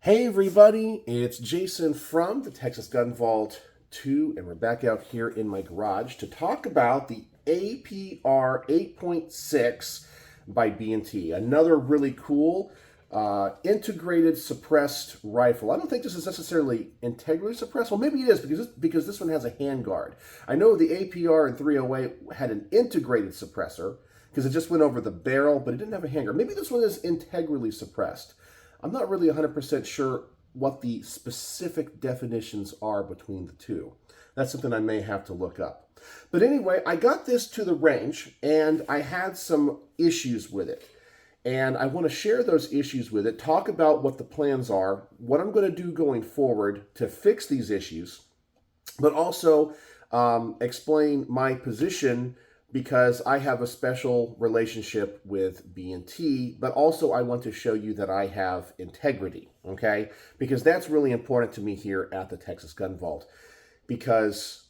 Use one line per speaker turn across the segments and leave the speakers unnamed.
Hey everybody, it's Jason from the Texas Gun Vault 2, and we're back out here in my garage to talk about the APR 8.6 by B&T. Another really cool integrated suppressed rifle. I don't think this is necessarily integrally suppressed. Well, maybe it is because this one has a handguard. I know the APR and 308 had an integrated suppressor because it just went over the barrel, but it didn't have a handguard. Maybe this one is integrally suppressed. I'm not really 100% sure what the specific definitions are between the two. That's something I may have to look up. But anyway, I got this to the range and I had some issues with it. And I want to share those issues with it, talk about what the plans are, what I'm going to do going forward to fix these issues, but also explain my position because I have a special relationship with B&T, but also I want to show you that I have integrity, okay? Because that's really important to me here at the Texas Gun Vault. Because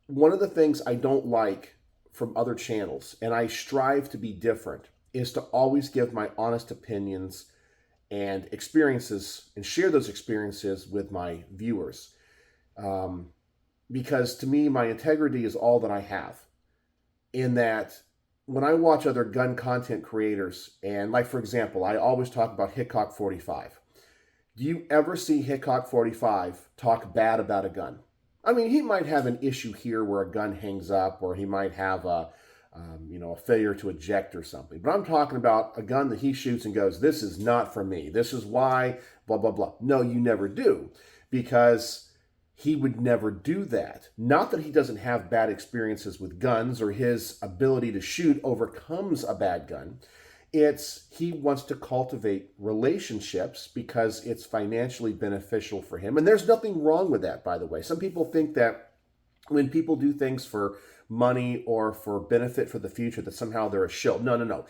one of the things I don't like from other channels, and I strive to be different, is to always give my honest opinions and experiences and share those experiences with my viewers. Because to me, my integrity is all that I have. In that, when I watch other gun content creators, and like for example, I always talk about Hickok 45. Do you ever see Hickok 45 talk bad about a gun? I mean, he might have an issue here where a gun hangs up, or he might have a failure to eject or something. But I'm talking about a gun that he shoots and goes, "This is not for me. This is why, blah, blah, blah." No, you never do, because he would never do that. Not that he doesn't have bad experiences with guns or his ability to shoot overcomes a bad gun. It's he wants to cultivate relationships because it's financially beneficial for him. And there's nothing wrong with that, by the way. Some people think that when people do things for money or for benefit for the future, that somehow they're a shill. No, no, no.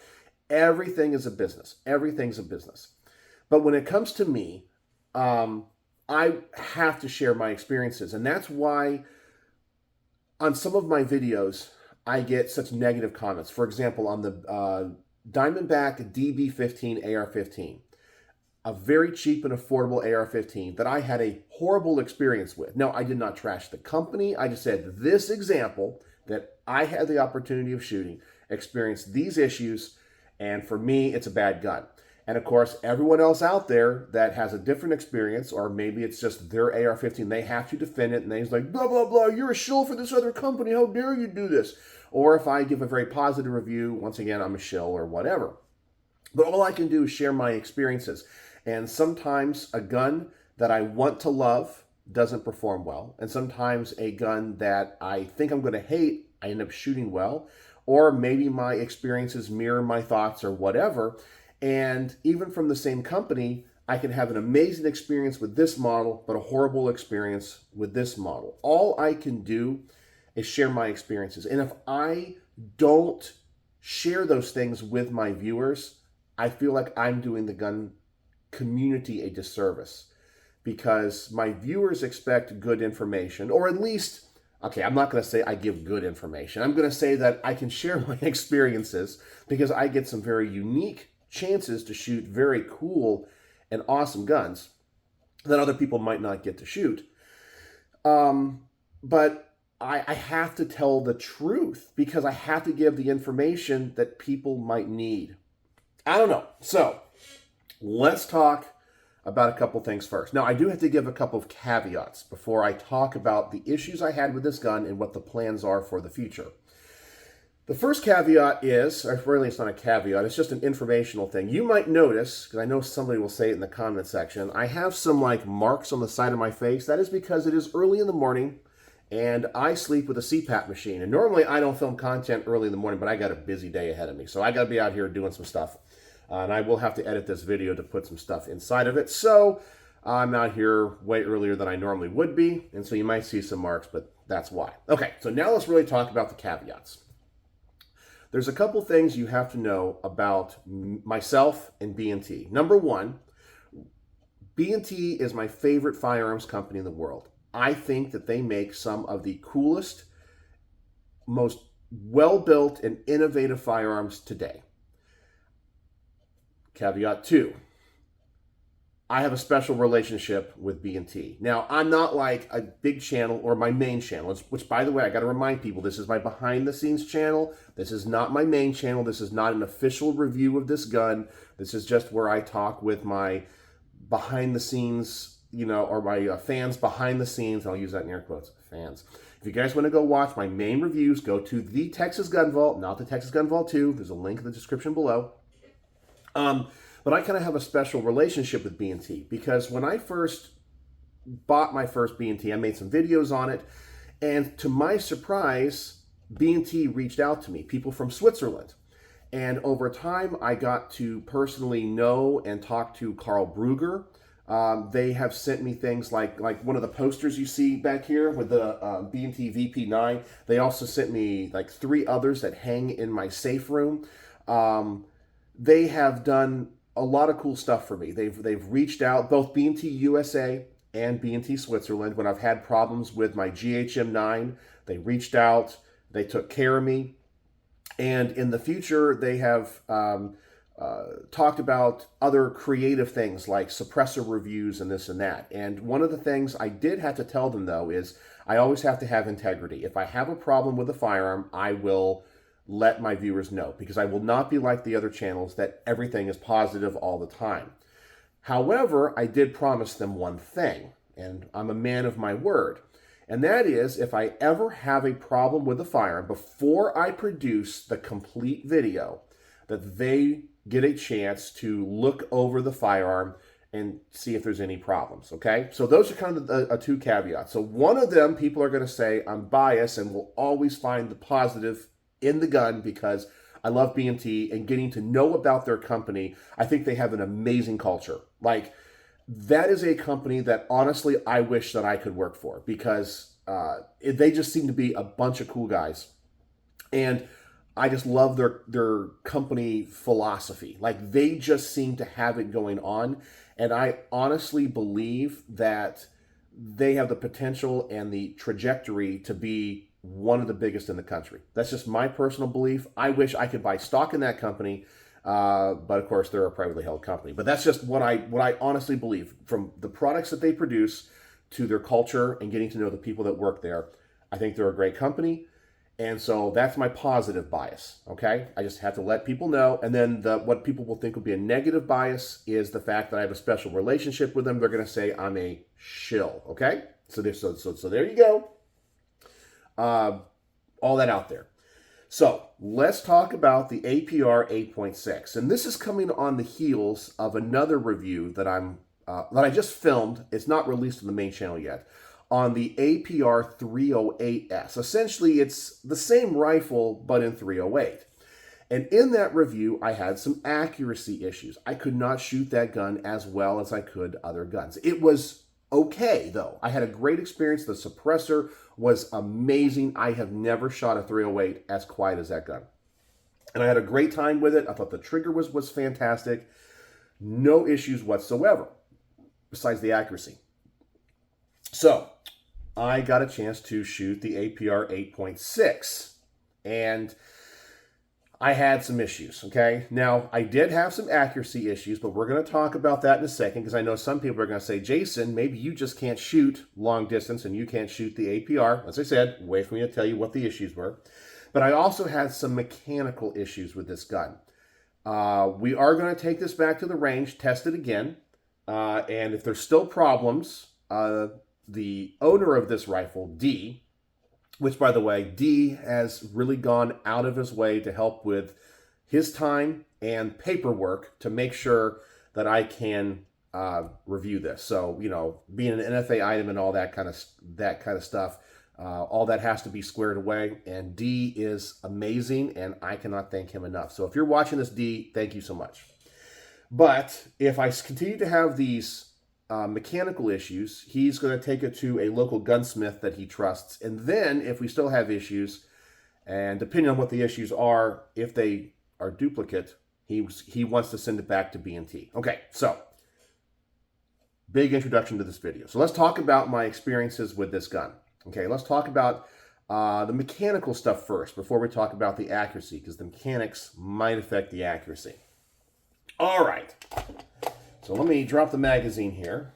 Everything is a business. Everything's a business. But when it comes to me, I have to share my experiences. And that's why on some of my videos, I get such negative comments. For example, on the Diamondback DB15 AR-15, a very cheap and affordable AR-15 that I had a horrible experience with. No, I did not trash the company. I just said this example that I had the opportunity of shooting, experienced these issues, and for me, it's a bad gun. And of course, everyone else out there that has a different experience, or maybe it's just their AR-15, they have to defend it, and they're like, blah, blah, blah, you're a shill for this other company, how dare you do this? Or if I give a very positive review, once again, I'm a shill or whatever. But all I can do is share my experiences. And sometimes a gun that I want to love doesn't perform well. And sometimes a gun that I think I'm going to hate, I end up shooting well. Or maybe my experiences mirror my thoughts or whatever. And even from the same company, I can have an amazing experience with this model, but a horrible experience with this model. All I can do is share my experiences. And if I don't share those things with my viewers, I feel like I'm doing the gun community a disservice, because my viewers expect good information, or at least, okay, I'm not going to say I give good information. I'm going to say that I can share my experiences because I get some very unique chances to shoot very cool and awesome guns that other people might not get to shoot. But I have to tell the truth because I have to give the information that people might need. I don't know. So let's talk about a couple things first. Now, I do have to give a couple of caveats before I talk about the issues I had with this gun and what the plans are for the future. The first caveat is, or really it's not a caveat, it's just an informational thing. You might notice, because I know somebody will say it in the comment section, I have some like marks on the side of my face. That is because it is early in the morning and I sleep with a CPAP machine. And normally I don't film content early in the morning, but I got a busy day ahead of me. So I got to be out here doing some stuff. And I will have to edit this video to put some stuff inside of it. So I'm out here way earlier than I normally would be. And so you might see some marks, but that's why. Okay, so now let's really talk about the caveats. There's a couple things you have to know about myself and B&T. Number one, B&T is my favorite firearms company in the world. I think that they make some of the coolest, most well-built and innovative firearms today. Caveat 2, I have a special relationship with B&T. Now, I'm not like a big channel or my main channel, which, by the way, I got to remind people, this is my behind-the-scenes channel. This is not my main channel. This is not an official review of this gun. This is just where I talk with my behind-the-scenes, or my fans behind the scenes. I'll use that in air quotes, fans. If you guys want to go watch my main reviews, go to the Texas Gun Vault, not the Texas Gun Vault 2. There's a link in the description below. But I kind of have a special relationship with B&T because when I first bought my first B&T, I made some videos on it, and to my surprise, B&T reached out to me, people from Switzerland. And over time, I got to personally know and talk to Carl Brugger. They have sent me things like one of the posters you see back here with the B&T VP9. They also sent me like 3 others that hang in my safe room. They have done a lot of cool stuff for me. They've reached out, both B&T USA and B&T Switzerland, when I've had problems with my GHM9. They reached out, they took care of me, and in the future they have talked about other creative things like suppressor reviews and this and that. And one of the things I did have to tell them, though, is I always have to have integrity. If I have a problem with a firearm, I will let my viewers know, because I will not be like the other channels that everything is positive all the time. However, I did promise them one thing, and I'm a man of my word, and that is if I ever have a problem with the firearm, before I produce the complete video, that they get a chance to look over the firearm and see if there's any problems, okay? So those are kind of the 2 caveats. So one of them, people are going to say I'm biased and will always find the positive in the gun because I love B&T and getting to know about their company. I think they have an amazing culture. Like, that is a company that honestly I wish that I could work for, because they just seem to be a bunch of cool guys. And I just love their company philosophy. Like, they just seem to have it going on. And I honestly believe that they have the potential and the trajectory to be one of the biggest in the country. That's just my personal belief. I wish I could buy stock in that company, but of course they're a privately held company. But that's just what I honestly believe. From the products that they produce to their culture and getting to know the people that work there, I think they're a great company. And so that's my positive bias, okay? I just have to let people know. And then what people will think will be a negative bias is the fact that I have a special relationship with them. They're going to say I'm a shill, okay? So there you go. All that out there. So let's talk about the APR 8.6, and this is coming on the heels of another review that I just filmed. It's not released on the main channel yet, on the APR 308S. Essentially, it's the same rifle but in 308. And in that review, I had some accuracy issues. I could not shoot that gun as well as I could other guns. It was okay, though. I had a great experience. The suppressor was amazing. I have never shot a 308 as quiet as that gun. And I had a great time with it. I thought the trigger was fantastic. No issues whatsoever, besides the accuracy. So I got a chance to shoot the APR 8.6, and I had some issues, okay? Now, I did have some accuracy issues, but we're going to talk about that in a second, because I know some people are going to say, Jason, maybe you just can't shoot long distance and you can't shoot the APR. As I said, wait for me to tell you what the issues were. But I also had some mechanical issues with this gun. We are going to take this back to the range, test it again, and if there's still problems, the owner of this rifle, D, which, by the way, D has really gone out of his way to help with his time and paperwork to make sure that I can review this. So, being an NFA item and all that kind of stuff, all that has to be squared away. And D is amazing, and I cannot thank him enough. So if you're watching this, D, thank you so much. But if I continue to have these mechanical issues, he's going to take it to a local gunsmith that he trusts. And then if we still have issues, and depending on what the issues are, if they are duplicate, he wants to send it back to B&T. Okay, so big introduction to this video. So let's talk about my experiences with this gun. Okay, let's talk about the mechanical stuff first before we talk about the accuracy, because the mechanics might affect the accuracy. All right. So let me drop the magazine here,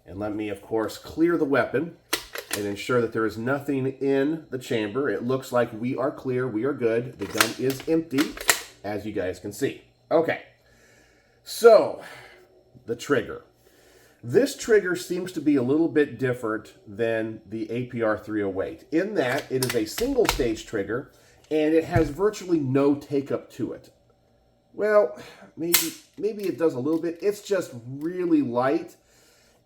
and let me, of course, clear the weapon and ensure that there is nothing in the chamber. It looks like we are clear, we are good. The gun is empty, as you guys can see. Okay, so the trigger. This trigger seems to be a little bit different than the APR 308 in that it is a single stage trigger and it has virtually no take-up to it. Well, maybe it does a little bit. It's just really light,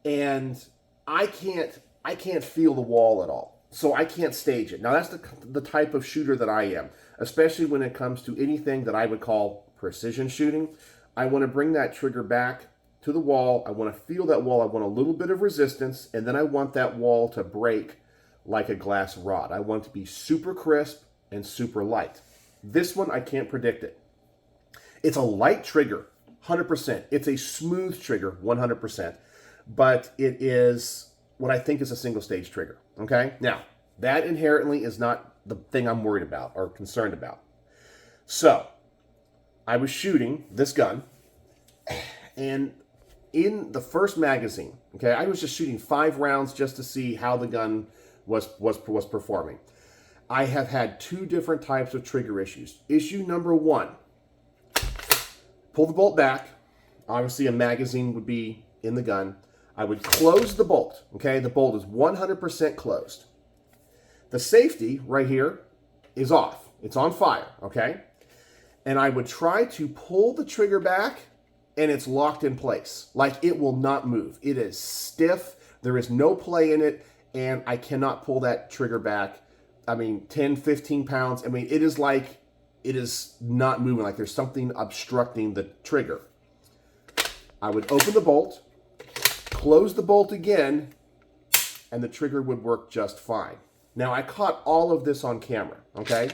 and I can't feel the wall at all, so I can't stage it. Now that's the type of shooter that I am, especially when it comes to anything that I would call precision shooting. I want to bring that trigger back to the wall. I want to feel that wall. I want a little bit of resistance, and then I want that wall to break like a glass rod. I want it to be super crisp and super light. This one, I can't predict it. It's a light trigger, 100%. It's a smooth trigger, 100%. But it is what I think is a single stage trigger, okay? Now, that inherently is not the thing I'm worried about or concerned about. So, I was shooting this gun, and in the first magazine, okay, I was just shooting 5 rounds just to see how the gun was performing. I have had 2 different types of trigger issues. Issue number 1, pull the bolt back. Obviously, a magazine would be in the gun. I would close the bolt, okay? The bolt is 100% closed. The safety right here is off. It's on fire, okay? And I would try to pull the trigger back, and it's locked in place. Like, it will not move. It is stiff. There is no play in it, and I cannot pull that trigger back. I mean, 10, 15 pounds. I mean, it is like it is not moving, like there's something obstructing the trigger. I would open the bolt, close the bolt again, and the trigger would work just fine. Now, I caught all of this on camera, okay?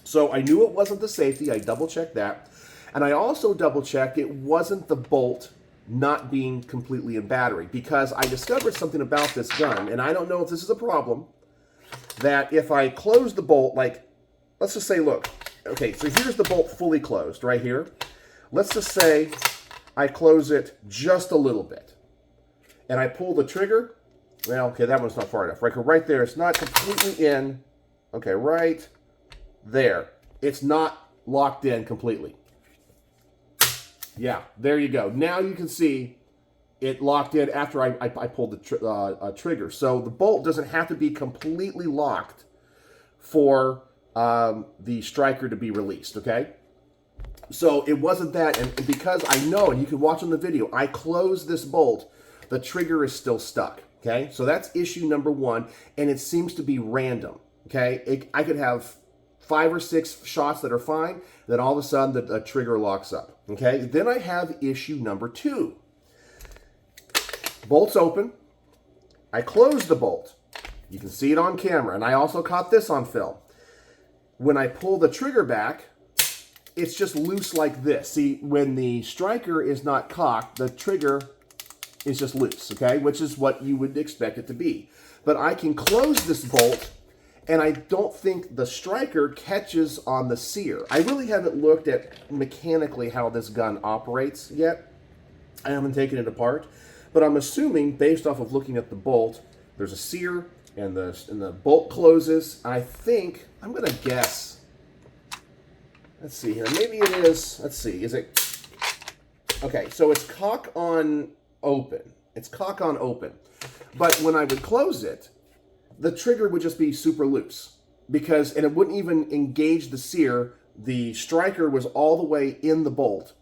So I knew it wasn't the safety. I double-checked that. And I also double-checked it wasn't the bolt not being completely in battery, because I discovered something about this gun, and I don't know if this is a problem, that if I close the bolt, like, let's just say, look, okay, so here's the bolt fully closed right here. Let's just say I close it just a little bit, and I pull the trigger. Well, okay, that one's not far enough. Right there, it's not completely in. Okay, right there. It's not locked in completely. Yeah, there you go. Now you can see it locked in after I pulled the trigger. So the bolt doesn't have to be completely locked for the striker to be released, okay? So it wasn't that, and because I know, and you can watch on the video, I closed this bolt, the trigger is still stuck, okay? So that's issue number 1, and it seems to be random, okay? I could have 5 or 6 shots that are fine, then all of a sudden the trigger locks up, okay? Then I have issue number 2. Bolt's open. I close the bolt. You can see it on camera, and I also caught this on film. When I pull the trigger back, it's just loose like this. See, when the striker is not cocked, the trigger is just loose, okay? Which is what you would expect it to be. But I can close this bolt, and I don't think the striker catches on the sear. I really haven't looked at mechanically how this gun operates yet. I haven't taken it apart. But I'm assuming, based off of looking at the bolt, there's a sear, and the bolt closes. I think, I'm going to guess, let's see here, maybe it is, let's see, is it, okay, so it's cock on open. It's cock on open. But when I would close it, the trigger would just be super loose, because, and it wouldn't even engage the sear. The striker was all the way in the bolt.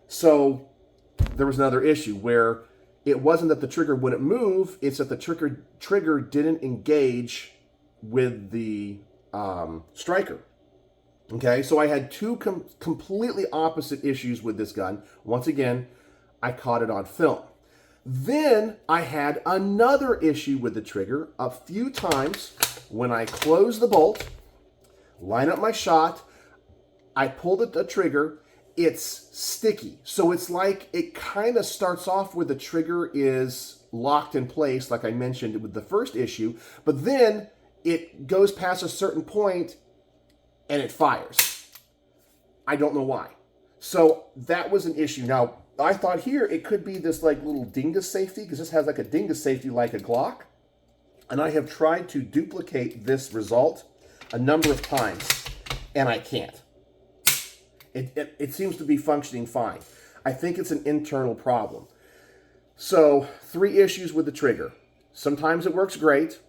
So there was another issue where it wasn't that the trigger wouldn't move, it's that the trigger didn't engage with the striker. Okay, so I had 2 completely opposite issues with this gun. Once again, I caught it on film. Then I had another issue with the trigger a few times when I close the bolt, line up my shot, I pull the trigger, it's sticky. So it's like it kind of starts off where the trigger is locked in place, like I mentioned with the first issue, but then it goes past a certain point and it fires. I don't know why. So that was an issue. Now, I thought here it could be this like little dingus safety, because this has like a dingus safety like a Glock. And I have tried to duplicate this result a number of times, and I can't. It seems to be functioning fine. I think it's an internal problem. So 3 issues with the trigger. Sometimes it works great,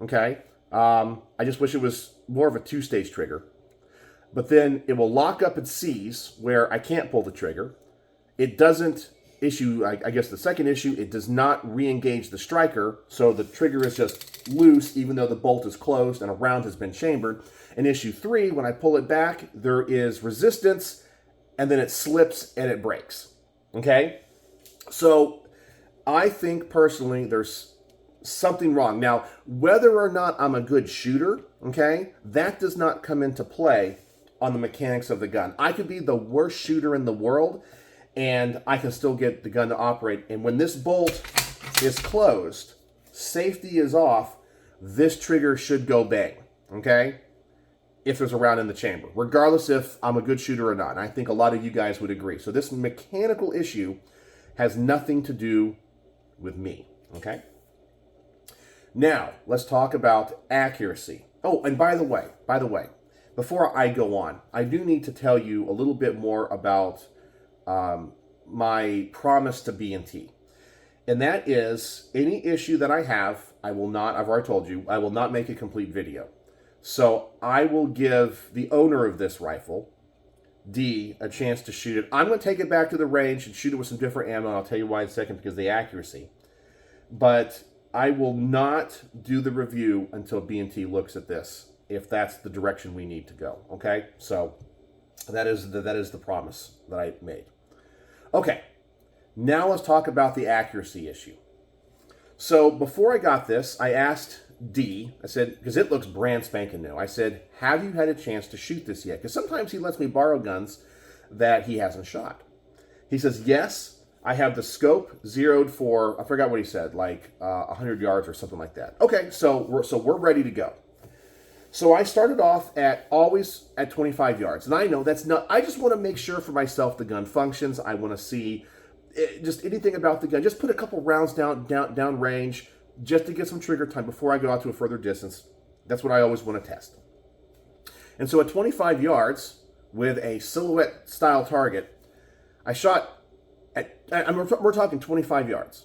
okay? I just wish it was more of a 2-stage trigger. But then it will lock up and seize where I can't pull the trigger. It doesn't issue, I guess the second issue, it does not re-engage the striker, so the trigger is just loose even though the bolt is closed and a round has been chambered. In issue 3, when I pull it back, there is resistance, and then it slips and it breaks, okay? So I think personally there's something wrong. Now, whether or not I'm a good shooter, okay, that does not come into play on the mechanics of the gun. I could be the worst shooter in the world, and I can still get the gun to operate. And when this bolt is closed, safety is off, this trigger should go bang, okay? If there's a round in the chamber, regardless if I'm a good shooter or not. And I think a lot of you guys would agree. So this mechanical issue has nothing to do with me, okay? Now, let's talk about accuracy. Oh, and by the way, before I go on, I do need to tell you a little bit more about my promise to B&T. And that is, any issue that I have, I will not, I've already told you, I will not make a complete video. So I will give the owner of this rifle, D, a chance to shoot it. I'm going to take it back to the range and shoot it with some different ammo, and I'll tell you why in a second, because of the accuracy. But I will not do the review until B&T looks at this, if that's the direction we need to go, okay? So that is the promise that I made. Okay, now let's talk about the accuracy issue. So before I got this, I asked D, I said, because it looks brand spanking new, I said, have you had a chance to shoot this yet? Because sometimes he lets me borrow guns that he hasn't shot. He says, yes, I have the scope zeroed for, I forgot what he said, like 100 yards or something like that. Okay, so we're ready to go. So I started off always at 25 yards. And I know that's not, I just want to make sure for myself the gun functions. I want to see just anything about the gun. Just put a couple rounds down range just to get some trigger time before I go out to a further distance. That's what I always want to test. And so at 25 yards with a silhouette style target, I shot we're talking 25 yards.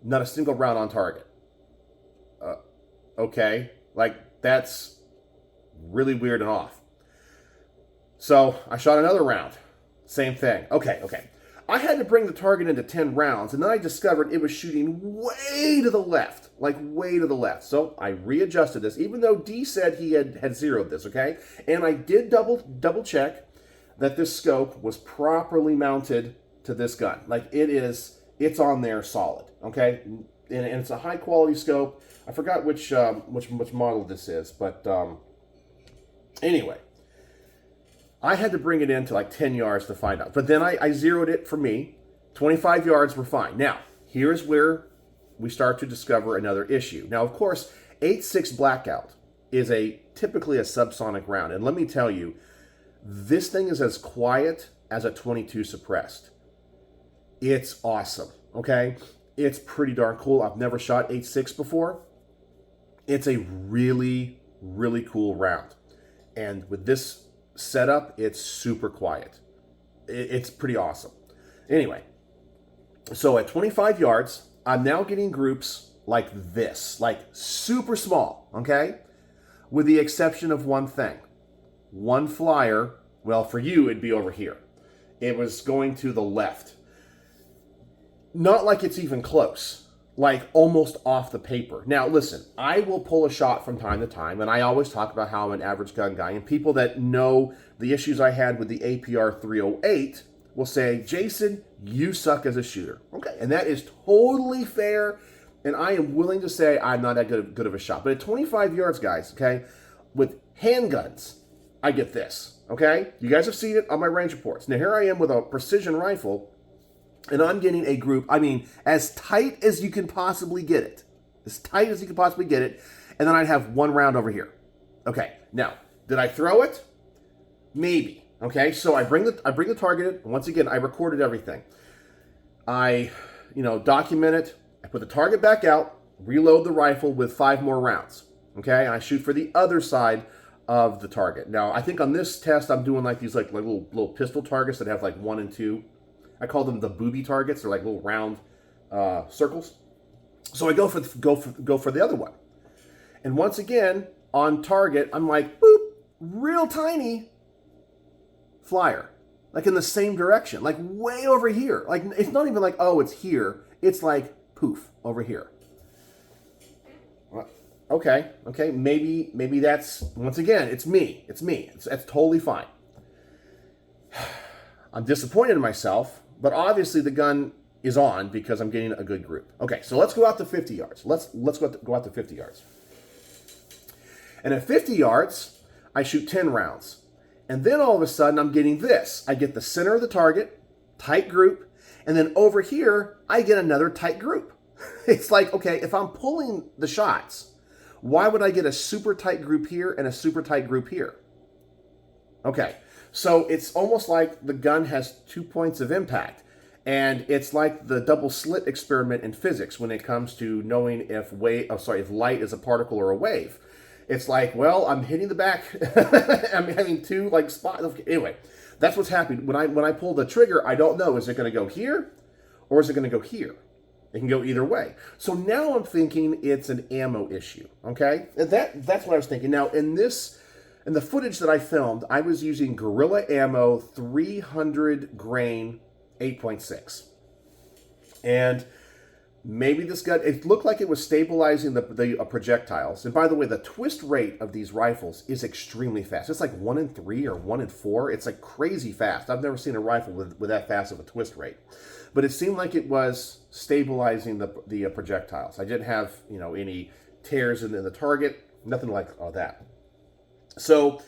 Not a single round on target. Okay. Like, that's really weird and off. So I shot another round. Same thing. Okay. I had to bring the target into 10 rounds, and then I discovered it was shooting way to the left. Like, way to the left. So I readjusted this, even though D said he had zeroed this, okay? And I did double check that this scope was properly mounted to this gun. Like, it's on there solid, okay? And it's a high quality scope. I forgot which model this is, but anyway, I had to bring it in to like 10 yards to find out. But then I zeroed it for me. 25 yards were fine. Now, here's where we start to discover another issue. Now, of course, 8.6 Blackout is typically a subsonic round. And let me tell you, this thing is as quiet as a 22 suppressed. It's awesome, okay? It's pretty darn cool. I've never shot 8.6 before. It's a really, really cool round. And with this setup, it's super quiet. It's pretty awesome. Anyway, so at 25 yards, I'm now getting groups like this, like super small, okay? With the exception of one thing. One flyer, well, for you, it'd be over here. It was going to the left. Not like it's even close. Like almost off the paper. Now, listen, I will pull a shot from time to time, and I always talk about how I'm an average gun guy, and people that know the issues I had with the APR 308 will say, Jason, you suck as a shooter. Okay, and that is totally fair, and I am willing to say I'm not that good of a shot. But at 25 yards, guys, okay, with handguns, I get this, okay? You guys have seen it on my range reports. Now, here I am with a precision rifle, and I'm getting a group, I mean, as tight as you can possibly get it. As tight as you can possibly get it. And then I'd have one round over here. Okay, now, did I throw it? Maybe. Okay, so I bring the target in. Once again, I recorded everything. I, document it. I put the target back out, reload the rifle with 5 more rounds. Okay, and I shoot for the other side of the target. Now, I think on this test, I'm doing like these like little pistol targets that have like 1 and 2. I call them the booby targets. They're like little round circles. So I go for the other one. And once again, on target, I'm like, boop, real tiny flyer. Like in the same direction, like way over here. Like it's not even like, oh, it's here. It's like poof over here. Okay, maybe that's, once again, it's me. That's totally fine. I'm disappointed in myself, but obviously the gun is on because I'm getting a good group. Okay, so let's go out to 50 yards. Let's go out to 50 yards. And at 50 yards, I shoot 10 rounds. And then all of a sudden, I'm getting this. I get the center of the target, tight group, and then over here, I get another tight group. It's like, okay, if I'm pulling the shots, why would I get a super tight group here and a super tight group here? Okay, so it's almost like the gun has 2 points of impact. And it's like the double slit experiment in physics when it comes to knowing if light is a particle or a wave. It's like, well, I'm hitting the back. I'm having 2 like spots. Anyway, that's what's happening. When I pull the trigger, I don't know, is it going to go here or is it going to go here? It can go either way. So now I'm thinking it's an ammo issue. Okay, and that's what I was thinking. Now in the footage that I filmed, I was using Gorilla Ammo 300 grain 8.6, and maybe this gun, it looked like it was stabilizing the projectiles. And by the way, the twist rate of these rifles is extremely fast. It's like 1 in 3 or 1 in 4. It's like crazy fast. I've never seen a rifle with that fast of a twist rate. But it seemed like it was stabilizing the projectiles. I didn't have any tears in the target, nothing like all that. So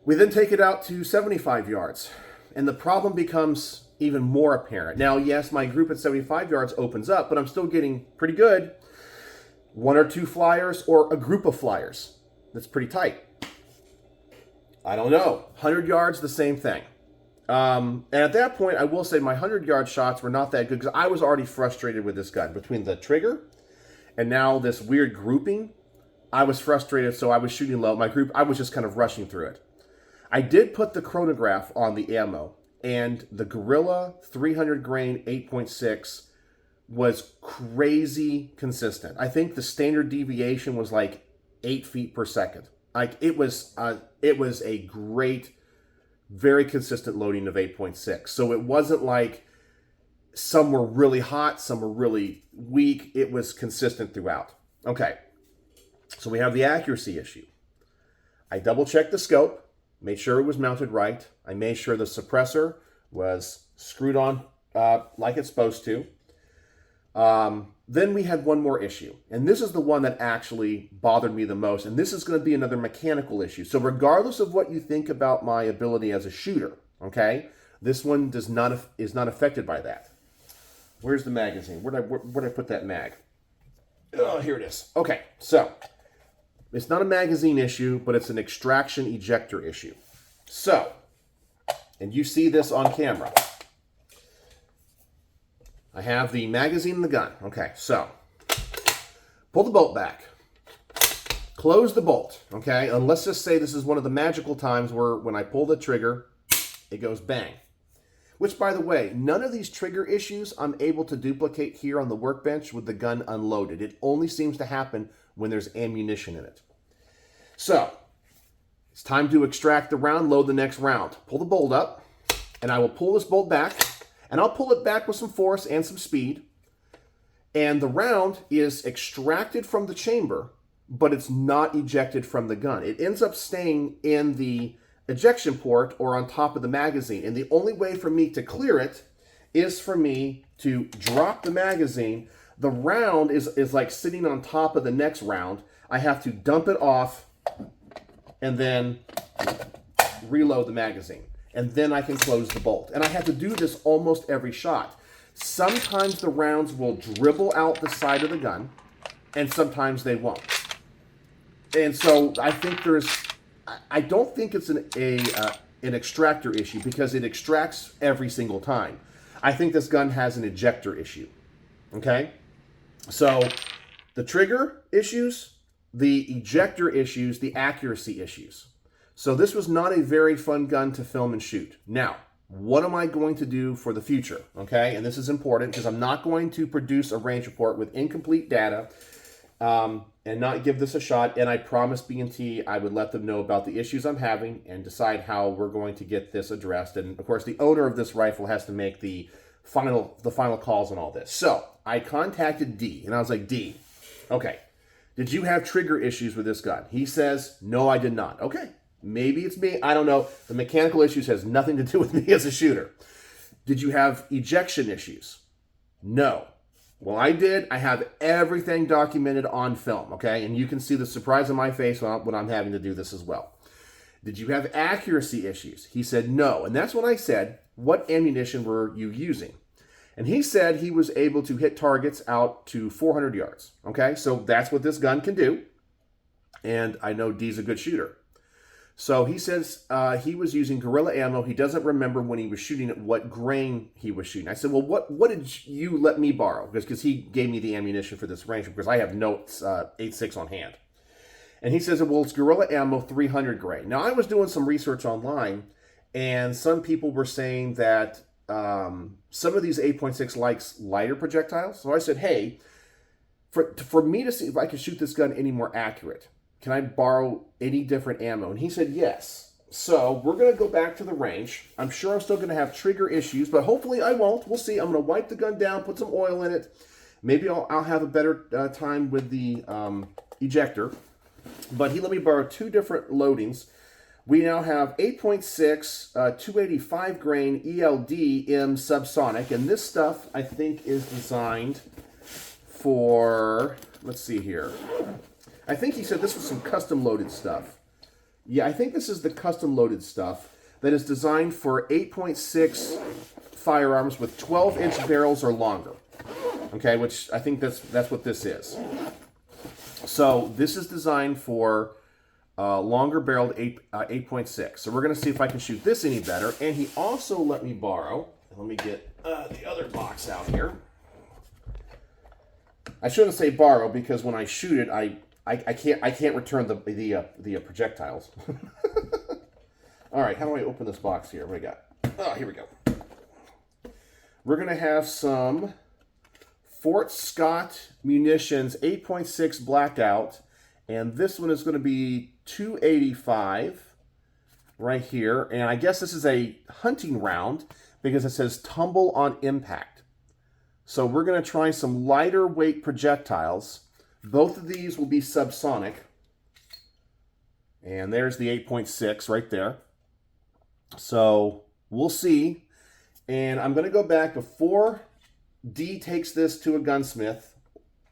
we then take it out to 75 yards, and the problem becomes even more apparent. Now, yes, my group at 75 yards opens up, but I'm still getting pretty good. 1 or 2 flyers or a group of flyers. That's pretty tight. I don't know. 100 yards, the same thing. And at that point, I will say my 100-yard shots were not that good because I was already frustrated with this gun. Between the trigger and now this weird grouping, I was frustrated, so I was shooting low. My group, I was just kind of rushing through it. I did put the chronograph on the ammo, and the Gorilla 300 grain 8.6 was crazy consistent. I think the standard deviation was like 8 feet per second. Like it was a great, very consistent loading of 8.6. So it wasn't like some were really hot, some were really weak. It was consistent throughout. Okay, so we have the accuracy issue. I double checked the scope. Made sure it was mounted right. I made sure the suppressor was screwed on like it's supposed to. Then we had one more issue. And this is the one that actually bothered me the most. And this is going to be another mechanical issue. So regardless of what you think about my ability as a shooter, okay, this one is not affected by that. Where's the magazine? Where'd I put that mag? Oh, here it is. Okay, so it's not a magazine issue, but it's an extraction ejector issue. So, and you see this on camera. I have the magazine and the gun. Okay, so pull the bolt back. Close the bolt, okay? And let's just say this is one of the magical times where when I pull the trigger, it goes bang. Which, by the way, none of these trigger issues I'm able to duplicate here on the workbench with the gun unloaded. It only seems to happen when there's ammunition in it. So, it's time to extract the round, load the next round. Pull the bolt up, and I will pull this bolt back, and I'll pull it back with some force and some speed. And the round is extracted from the chamber, but it's not ejected from the gun. It ends up staying in the ejection port or on top of the magazine. And the only way for me to clear it is for me to drop the magazine. The round is like sitting on top of the next round. I have to dump it off and then reload the magazine. And then I can close the bolt. And I have to do this almost every shot. Sometimes the rounds will dribble out the side of the gun, and sometimes they won't. And so I think I don't think it's an an extractor issue because it extracts every single time. I think this gun has an ejector issue. Okay? So the trigger issues, the ejector issues, the accuracy issues. So this was not a very fun gun to film and shoot. Now, what am I going to do for the future? Okay, and this is important because I'm not going to produce a range report with incomplete data and not give this a shot. And I promised B&T I would let them know about the issues I'm having and decide how we're going to get this addressed. And of course, the owner of this rifle has to make the final calls on all this. So I contacted D and I was like, D, okay, did you have trigger issues with this gun? He says, no, I did not. Okay. Maybe it's me. I don't know. The mechanical issues has nothing to do with me as a shooter. Did you have ejection issues? No. Well, I did. I have everything documented on film, okay? And you can see the surprise on my face when I'm having to do this as well. Did you have accuracy issues? He said no. And that's when I said, what ammunition were you using? And he said he was able to hit targets out to 400 yards, okay? So that's what this gun can do. And I know D's a good shooter. So he says he was using Gorilla ammo. He doesn't remember when he was shooting it, what grain he was shooting. I said, well, what did you let me borrow? Because he gave me the ammunition for this range because I have no 8.6 on hand. And he says, well, it's Gorilla ammo 300 grain. Now, I was doing some research online, and some people were saying that some of these 8.6 likes lighter projectiles. So I said, hey, for me to see if I could shoot this gun any more accurate, can I borrow any different ammo? And he said yes. So we're going to go back to the range. I'm sure I'm still going to have trigger issues, but hopefully I won't. We'll see. I'm going to wipe the gun down, put some oil in it. Maybe I'll have a better time with the ejector. But he let me borrow two different loadings. We now have 8.6, 285 grain ELD M subsonic. And this stuff, I think, is designed for, let's see here. I think he said this was some custom loaded stuff. Yeah, I think this is the custom loaded stuff that is designed for 8.6 firearms with 12-inch barrels or longer. Okay, which I think that's what this is. So this is designed for longer barreled 8.6. So we're going to see if I can shoot this any better. And he also let me borrow, let me get the other box out here. I shouldn't say borrow because when I shoot it, I can't return the projectiles. All right, how do I open this box here? What do we got? Oh, here we go. We're gonna have some Fort Scott munitions 8.6 blackout, and this one is going to be 285 right here. And I guess this is a hunting round because it says tumble on impact. So we're going to try some lighter weight projectiles. Both of these will be subsonic. And there's the 8.6 right there. So we'll see. And I'm going to go back before D takes this to a gunsmith.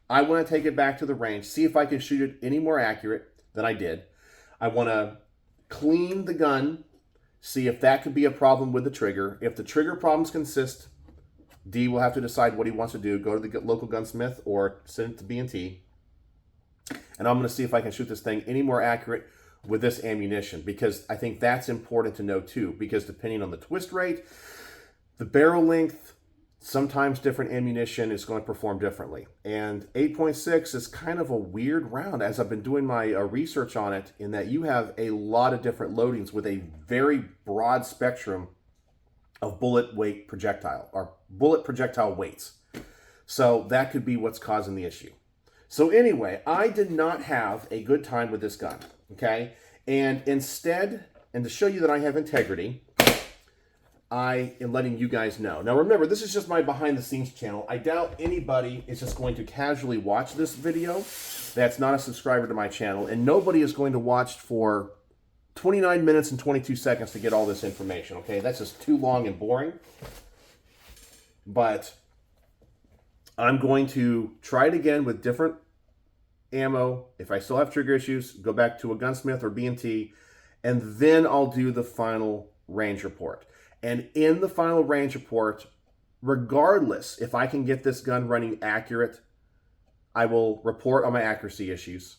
I want to take it back to the range, see if I can shoot it any more accurate than I did. I want to clean the gun, see if that could be a problem with the trigger. If the trigger problems consist, D will have to decide what he wants to do, go to the local gunsmith or send it to B&T. And I'm going to see if I can shoot this thing any more accurate with this ammunition, because I think that's important to know too, because depending on the twist rate, the barrel length, sometimes different ammunition is going to perform differently. And 8.6 is kind of a weird round as I've been doing my research on it, in that you have a lot of different loadings with a very broad spectrum of bullet weight projectile, or bullet projectile weights. So that could be what's causing the issue. So anyway, I did not have a good time with this gun, okay? And instead, and to show you that I have integrity, I am letting you guys know. Now remember, this is just my behind the scenes channel. I doubt anybody is just going to casually watch this video that's not a subscriber to my channel, and nobody is going to watch for 29 minutes and 22 seconds to get all this information, okay? That's just too long and boring. But I'm going to try it again with different ammo. If I still have trigger issues, go back to a gunsmith or B&T, and then I'll do the final range report. And in the final range report, regardless if I can get this gun running accurate, I will report on my accuracy issues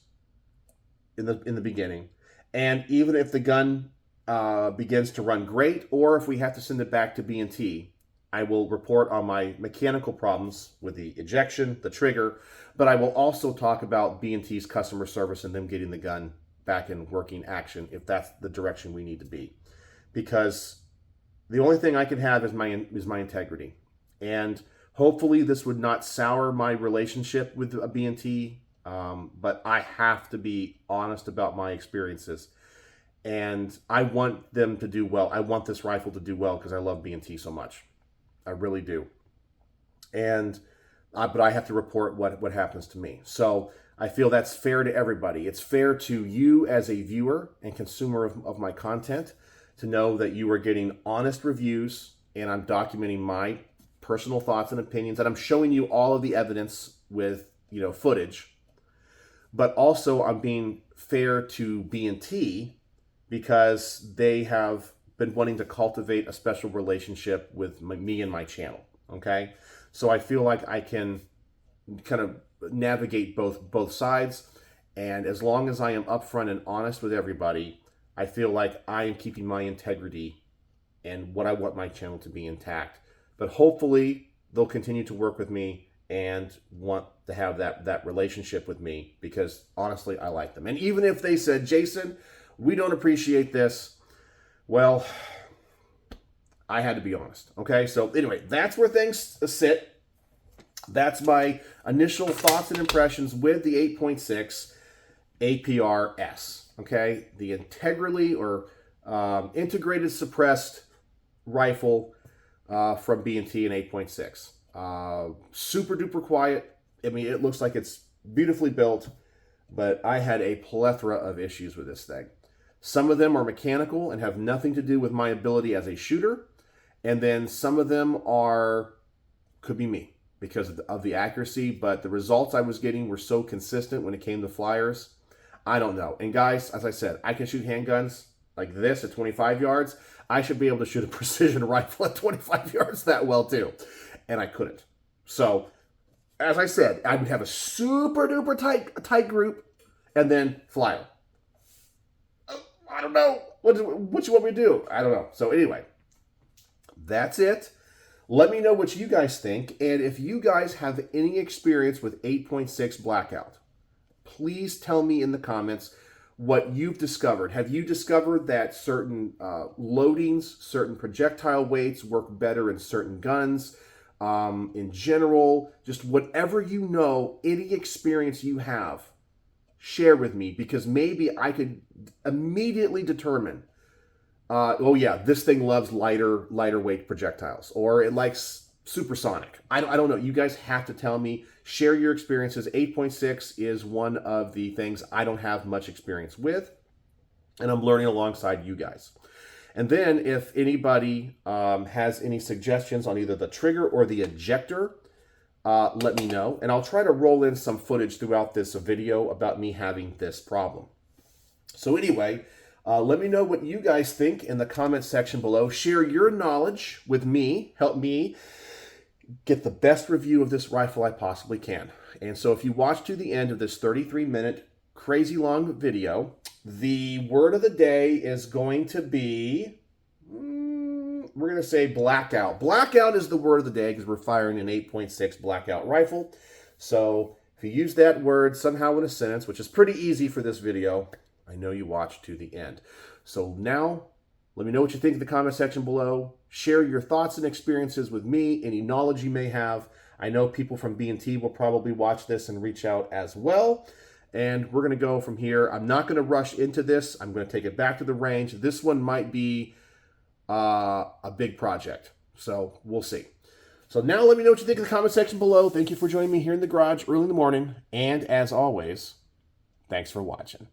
in the beginning. And even if the gun begins to run great, or if we have to send it back to B&T, I will report on my mechanical problems with the ejection, the trigger, but I will also talk about B&T's customer service and them getting the gun back in working action if that's the direction we need to be. Because the only thing I can have is my integrity. And hopefully this would not sour my relationship with a B&T, but I have to be honest about my experiences. And I want them to do well. I want this rifle to do well because I love B&T so much. I really do. And but I have to report what happens to me. So I feel that's fair to everybody. It's fair to you as a viewer and consumer of my content to know that you are getting honest reviews and I'm documenting my personal thoughts and opinions, and I'm showing you all of the evidence with, footage. But also I'm being fair to B&T because they have been wanting to cultivate a special relationship with me and my channel, okay? So I feel like I can kind of navigate both sides, and as long as I am upfront and honest with everybody, I feel like I am keeping my integrity and what I want my channel to be intact. But hopefully they'll continue to work with me and want to have that relationship with me because honestly, I like them. And even if they said, Jason, we don't appreciate this, well, I had to be honest. Okay, so anyway, that's where things sit. That's my initial thoughts and impressions with the 8.6 APR-S. Okay, the integrally or integrated suppressed rifle from B&T and 8.6. Super duper quiet. I mean, it looks like it's beautifully built, but I had a plethora of issues with this thing. Some of them are mechanical and have nothing to do with my ability as a shooter. And then some of them could be me because of the accuracy, but the results I was getting were so consistent when it came to flyers. I don't know. And guys, as I said, I can shoot handguns like this at 25 yards. I should be able to shoot a precision rifle at 25 yards that well too. And I couldn't. So, as I said, I would have a super duper tight group and then flyer. I don't know. What you want me to do? I don't know. So anyway, that's it. Let me know what you guys think. And if you guys have any experience with 8.6 blackout, please tell me in the comments what you've discovered. Have you discovered that certain loadings, certain projectile weights work better in certain guns? In general, just whatever you know, any experience you have, share with me because maybe I could immediately determine, oh yeah, this thing loves lighter weight projectiles, or it likes supersonic. I don't know. You guys have to tell me. Share your experiences. 8.6 is one of the things I don't have much experience with, and I'm learning alongside you guys. And then if anybody has any suggestions on either the trigger or the ejector, let me know. And I'll try to roll in some footage throughout this video about me having this problem. So anyway, let me know what you guys think in the comment section below. Share your knowledge with me. Help me get the best review of this rifle I possibly can. And so if you watch to the end of this 33-minute crazy long video, the word of the day is going to be, we're going to say blackout. Blackout is the word of the day because we're firing an 8.6 blackout rifle. So if you use that word somehow in a sentence, which is pretty easy for this video, I know you watched to the end. So now, let me know what you think in the comment section below. Share your thoughts and experiences with me, any knowledge you may have. I know people from B&T will probably watch this and reach out as well. And we're going to go from here. I'm not going to rush into this. I'm going to take it back to the range. This one might be a big project. So we'll see. So now let me know what you think in the comment section below. Thank you for joining me here in the garage early in the morning. And as always, thanks for watching.